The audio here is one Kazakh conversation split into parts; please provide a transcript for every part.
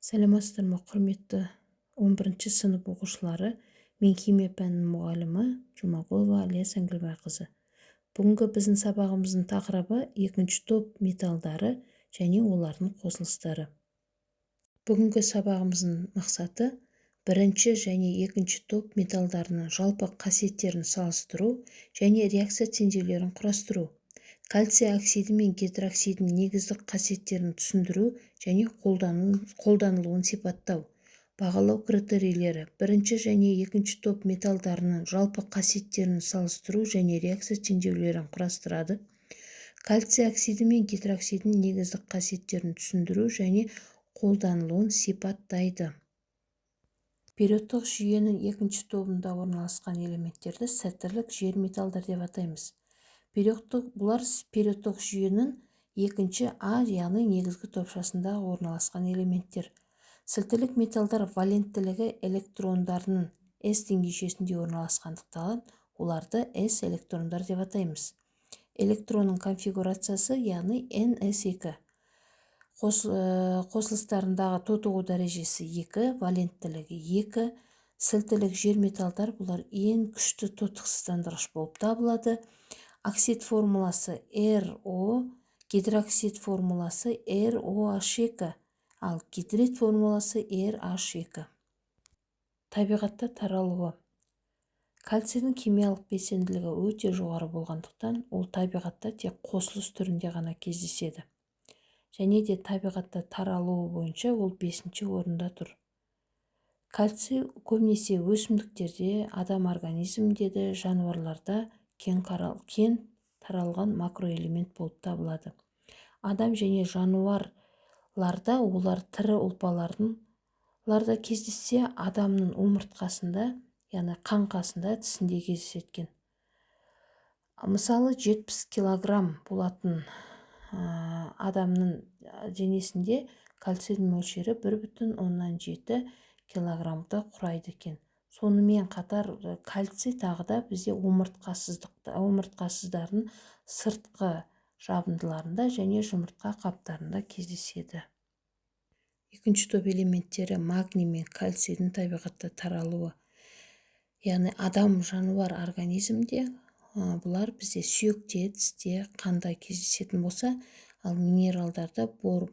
Сәлеметсіздер ме, құрметті 11 сынып оқушылары. Мен химия пәнінің мұғалімі Жұмағұлова Әлия Сәңгілбайқызы. Бүгінгі біздің сабағымыздың тақырыбы екінші топ металдары және олардың қосылыстары. Бүгінгі сабағымыздың мақсаты бірінші және екінші топ металдарының жалпы қасиеттерін салыстыру және реакция теңдеулерін құрастыру. Кальций оксиді мен гидроксидінің негіздік қасиеттерін түсіндіру және қолданылуын сипаттау. Бағалау критерийлері бірінші және екінші топ металдарының жалпы қасиеттерін салыстыру және реакция теңдеулерін құрастырады. Кальций оксиді мен гидроксидінің негіздік қасиеттерін түсіндіру және қолданылуын сипаттайды. Периодтық жүйенің екінші тобында орналасқан элементтерді сілтілік жер металдар деп атаймыз. Бұлар периодтық жүйенің екінші А, яғни негізгі топшасында орналасқан элементтер. Сілтілік металдар валенттілігі электрондарының S деңгейшесінде орналасқандықтан оларды S электрондар деп атаймыз. Электронның конфигурациясы, яғни NS2. Қосылыстарындағы тотығу дәрежесі 2, валенттілігі 2. Сілтілік жер металдар бұлар ең күшті тотықсыздандырғыш болып табылады. Оксид формуласы RO, гидроксид формуласы ROH2, ал гидрид формуласы RH2. Табиғатта таралуы. Кальцийдің химиялық белсенділігі өте жоғары болғандықтан, ол табиғатта тек қосылыс түрінде ғана кездеседі. Және де табиғатта таралуы бойынша ол 5-ші орында тұр. Кальций көбінесе өсімдіктерде, адам организмінде, жануарларда кең таралған макроэлемент болып табылады. Адам және жануарларда олар тірі ұлпаларда кездессе, адамның омыртқасында, яғни қаңқасында, тісінде кездесетін. Мысалы 70 килограмм болатын адамның денесінде кальцийдің мөлшері 1,7 килограммды құрайды екен. Сонымен қатар кальций тағы да бізде омыртқасыздардың сыртқы жабындыларында және жұмыртқа қаптарында кездеседі. Екінші топ элементтері магний мен кальцийдің табиғатта таралуы. Яғни адам, жануар организмде бұлар бізде сүйекте, тісте, қанда кездесетін болса, ал минералдарда бор,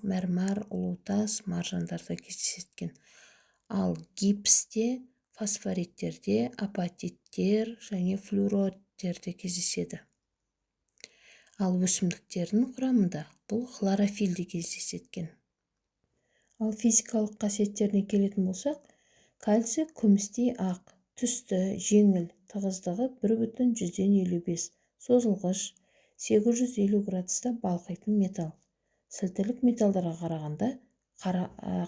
мәрмәр, ұлутас, маржандарда кездесетін. Ал гипсте, фосфориттерде, апатиттер және флюориттерде кездеседі. Ал өсімдіктердің құрамында бұл хлорофилде кездесетін. Ал физикалық қасиеттеріне келетін болсақ, кальций күмістей ақ, түсті, жеңіл, тығыздығы 1,55, созылғыш, 850 градуста балқитын металл. Сілтілік металдарға қарағанда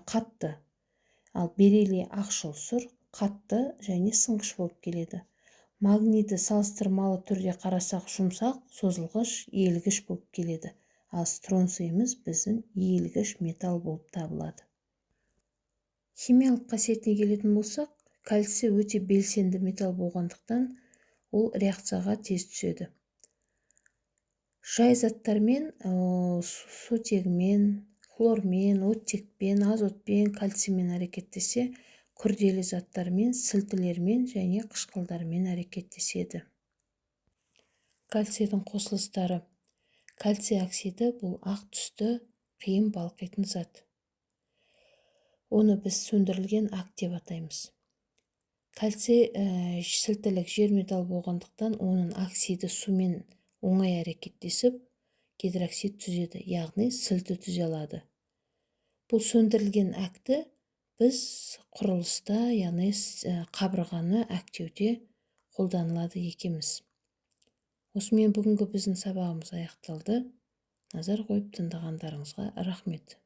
қатты, ал бериллий ақшыл сұр, қатты және сынғыш болып келеді. Магнийді салыстырмалы түрде қарасақ жұмсақ, созылғыш, иілгіш болып келеді. Ал стронцийіміз біздің иілгіш металл болып табылады. Химиялық қасиетіне келетін болсақ, кальций өте белсенді металл болғандықтан ол реакцияға тез түседі. Жай заттармен, сутегімен, хлормен, оттекпен, азотпен, кальциймен әрекеттесе, күрделі заттармен, сілтілермен және қышқылдармен әрекеттеседі. Кальцийдің қосылыстары. Кальций оксиді бұл ақ түсті, қиын балқитын зат. Оны біз сөндірілген ақ деп атаймыз. Кальций сілтілік жер металл болғандықтан, оның оксиді сумен оңай әрекеттесіп, гидроксид түзеді, яғни сілті түзе алады. Бұл сөндірілген әкті біз құрылыста, яғни қабырғаны әктеуде қолданылады екенбіз. Осымен бүгінгі біздің сабағымыз аяқталды. Назар қойып тыңдағандарыңызға рахмет.